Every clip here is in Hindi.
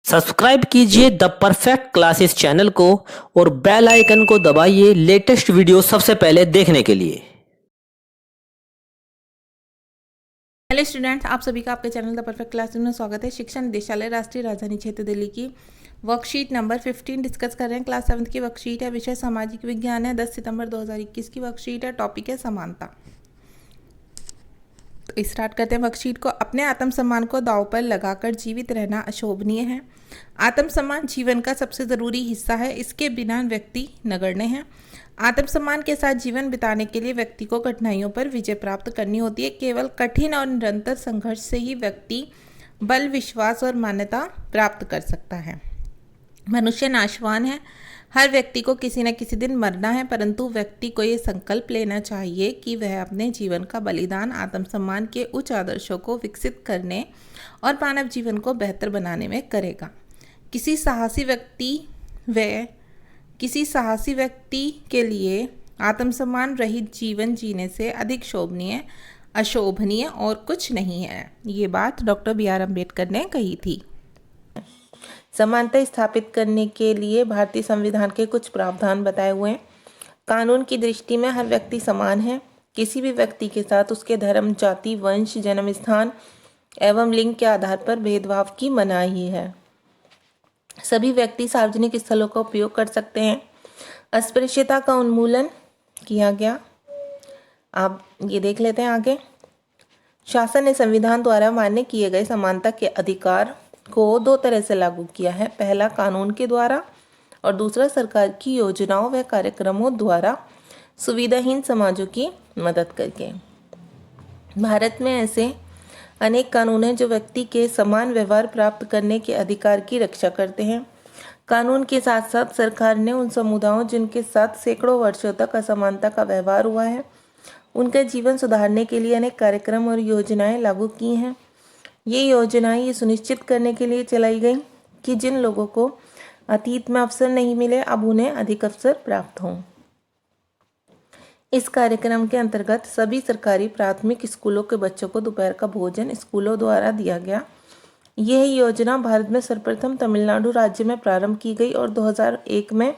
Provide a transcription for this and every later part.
सब्सक्राइब कीजिए द परफेक्ट क्लासेस चैनल को और बेल आइकन को दबाइए लेटेस्ट वीडियो सबसे पहले देखने के लिए। हेलो स्टूडेंट्स, आप सभी का आपके चैनल द परफेक्ट क्लासेस में स्वागत है। शिक्षा निदेशालय राष्ट्रीय राजधानी क्षेत्र दिल्ली की वर्कशीट नंबर 15 डिस्कस कर रहे हैं। क्लास 7 की वर्कशीट है, विषय सामाजिक विज्ञान है, 10 सितंबर 2021 की वर्कशीट है, टॉपिक है समानता। तो स्टार्ट करते हैं वर्कशीट को। अपने आत्मसम्मान को दांव पर लगाकर जीवित रहना अशोभनीय है। आत्मसम्मान जीवन का सबसे ज़रूरी हिस्सा है, इसके बिना व्यक्ति नगण्य है। आत्मसम्मान के साथ जीवन बिताने के लिए व्यक्ति को कठिनाइयों पर विजय प्राप्त करनी होती है। केवल कठिन और निरंतर संघर्ष से ही व्यक्ति बल, विश्वास और मान्यता प्राप्त कर सकता है। मनुष्य नाशवान है, हर व्यक्ति को किसी न किसी दिन मरना है, परंतु व्यक्ति को ये संकल्प लेना चाहिए कि वह अपने जीवन का बलिदान आत्मसम्मान के उच्च आदर्शों को विकसित करने और मानव जीवन को बेहतर बनाने में करेगा। किसी साहसी व्यक्ति के लिए आत्मसम्मान रहित जीवन जीने से अधिक शोभनीय, अशोभनीय और कुछ नहीं है। ये बात डॉक्टर बी.आर. अम्बेडकर ने कही थी। समानता स्थापित करने के लिए भारतीय संविधान के कुछ प्रावधान बताए हुए हैं। कानून की दृष्टि में हर व्यक्ति समान है। किसी भी व्यक्ति के साथ उसके धर्म, जाति, वंश, जन्म स्थान एवं लिंग के आधार पर भेदभाव की मनाही है। सभी व्यक्ति सार्वजनिक स्थलों का उपयोग कर सकते हैं। अस्पृश्यता का उन्मूलन किया गया। आप ये देख लेते हैं आगे। शासन ने संविधान द्वारा मान्य किए गए समानता के अधिकार को दो तरह से लागू किया है। पहला कानून के द्वारा और दूसरा सरकार की योजनाओं व कार्यक्रमों द्वारा सुविधाहीन समाजों की मदद करके। भारत में ऐसे अनेक कानून हैं जो व्यक्ति के समान व्यवहार प्राप्त करने के अधिकार की रक्षा करते हैं। कानून के साथ साथ सरकार ने उन समुदायों जिनके साथ सैकड़ों वर्षों तक असमानता का व्यवहार हुआ है, उनका जीवन सुधारने के लिए अनेक कार्यक्रम और योजनाएं लागू की हैं। ये योजनाएं ये सुनिश्चित करने के लिए चलाई गई कि जिन लोगों को अतीत में अवसर नहीं मिले, अब उन्हें अधिक अवसर प्राप्त हों। इस कार्यक्रम के अंतर्गत सभी सरकारी प्राथमिक स्कूलों के बच्चों को दोपहर का भोजन स्कूलों द्वारा दिया गया। यह योजना भारत में सर्वप्रथम तमिलनाडु राज्य में प्रारंभ की गई और 2001 में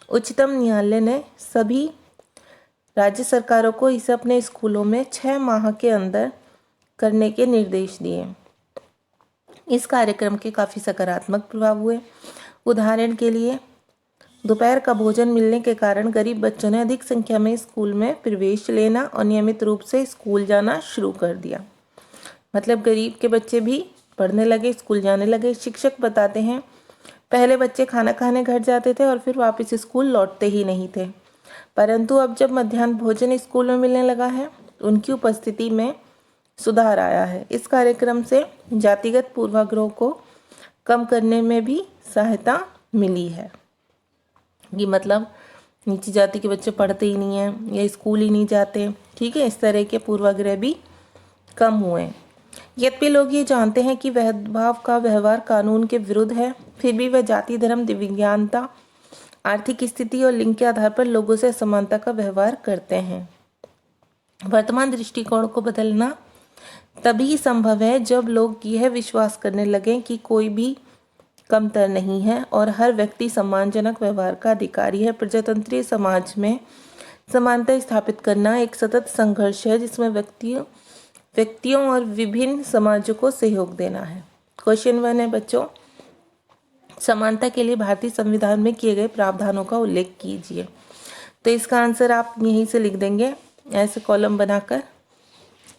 उच्चतम न्यायालय ने सभी राज्य सरकारों को इसे अपने स्कूलों में 6 माह के अंदर करने के निर्देश दिए। इस कार्यक्रम के काफ़ी सकारात्मक प्रभाव हुए। उदाहरण के लिए दोपहर का भोजन मिलने के कारण गरीब बच्चों ने अधिक संख्या में स्कूल में प्रवेश लेना और नियमित रूप से स्कूल जाना शुरू कर दिया। मतलब गरीब के बच्चे भी पढ़ने लगे, स्कूल जाने लगे। शिक्षक बताते हैं पहले बच्चे खाना खाने घर जाते थे और फिर वापस स्कूल लौटते ही नहीं थे, परंतु अब जब मध्याह्न भोजन स्कूल में मिलने लगा है, उनकी उपस्थिति में सुधार आया है। इस कार्यक्रम से जातिगत पूर्वाग्रहों को कम करने में भी सहायता मिली है। कि मतलब नीची जाति के बच्चे पढ़ते ही नहीं हैं या स्कूल ही नहीं जाते, ठीक है, इस तरह के पूर्वाग्रह भी कम हुए। यद्यपि लोग ये जानते हैं कि भेदभाव का व्यवहार कानून के विरुद्ध है, फिर भी वह जाति, धर्म, दिव्यांगता, आर्थिक स्थिति और लिंग के आधार पर लोगों से असमानता का व्यवहार करते हैं। वर्तमान दृष्टिकोण को बदलना तभी संभव है जब लोग यह विश्वास करने लगें कि कोई भी कमतर नहीं है और हर व्यक्ति सम्मानजनक व्यवहार का अधिकारी है। प्रजातंत्रीय समाज में समानता स्थापित करना एक सतत संघर्ष है जिसमें व्यक्तियों और विभिन्न समाजों को सहयोग देना है। क्वेश्चन 1 है बच्चों, समानता के लिए भारतीय संविधान में किए गए प्रावधानों का उल्लेख कीजिए। तो इसका आंसर आप यहीं से लिख देंगे ऐसे कॉलम बनाकर,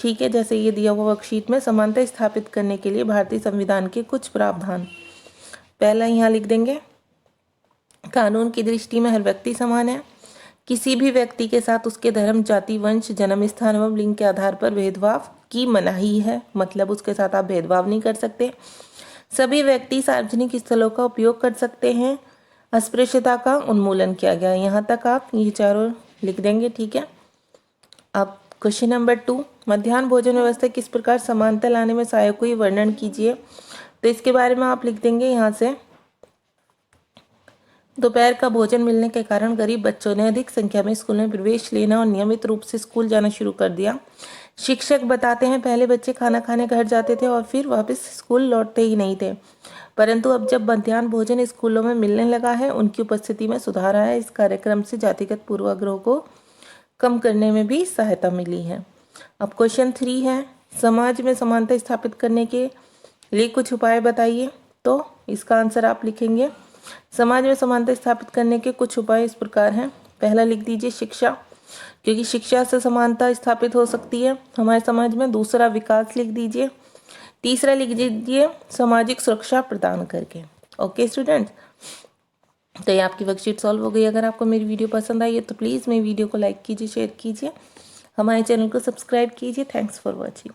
ठीक है। जैसे ये दिया हुआ वर्कशीट में समानता स्थापित करने के लिए भारतीय संविधान के कुछ प्रावधान। पहला यहाँ लिख देंगे, कानून की दृष्टि में हर व्यक्ति समान है। किसी भी व्यक्ति के साथ उसके धर्म, जाति, वंश, जन्म स्थान एवं लिंग के आधार पर भेदभाव की मनाही है, मतलब उसके साथ आप भेदभाव नहीं कर सकते। सभी व्यक्ति सार्वजनिक स्थलों का उपयोग कर सकते हैं। अस्पृश्यता का उन्मूलन किया गया। यहाँ तक आप ये चारों लिख देंगे, ठीक है। अब क्वेश्चन नंबर 2, मध्याह्न भोजन व्यवस्था किस प्रकार समानता लाने में सहायक हुई, वर्णन कीजिए। तो इसके बारे में आप लिख देंगे यहाँ से, दोपहर का भोजन मिलने के कारण गरीब बच्चों ने अधिक संख्या में स्कूल में प्रवेश लेना और नियमित रूप से स्कूल जाना शुरू कर दिया। शिक्षक बताते हैं पहले बच्चे खाना खाने घर जाते थे और फिर वापस स्कूल लौटते ही नहीं थे, परंतु अब जब मध्याह्न भोजन स्कूलों में मिलने लगा है उनकी उपस्थिति में सुधार आया। इस कार्यक्रम से जातिगत पूर्वाग्रह को कम करने में भी सहायता मिली है। अब क्वेश्चन 3 है, समाज में समानता स्थापित करने के लिए कुछ उपाय बताइए। तो इसका आंसर आप लिखेंगे, समाज में समानता स्थापित करने के कुछ उपाय इस प्रकार हैं। पहला लिख दीजिए शिक्षा, क्योंकि शिक्षा से समानता स्थापित हो सकती है हमारे समाज में। दूसरा विकास लिख दीजिए। तीसरा लिख दीजिए सामाजिक सुरक्षा प्रदान करके। ओके स्टूडेंट्स, तो ये आपकी वर्कशीट सॉल्व हो गई। अगर आपको मेरी वीडियो पसंद आई है तो प्लीज़ मेरी वीडियो को लाइक कीजिए, शेयर कीजिए, हमारे चैनल को सब्सक्राइब कीजिए। Thanks for watching.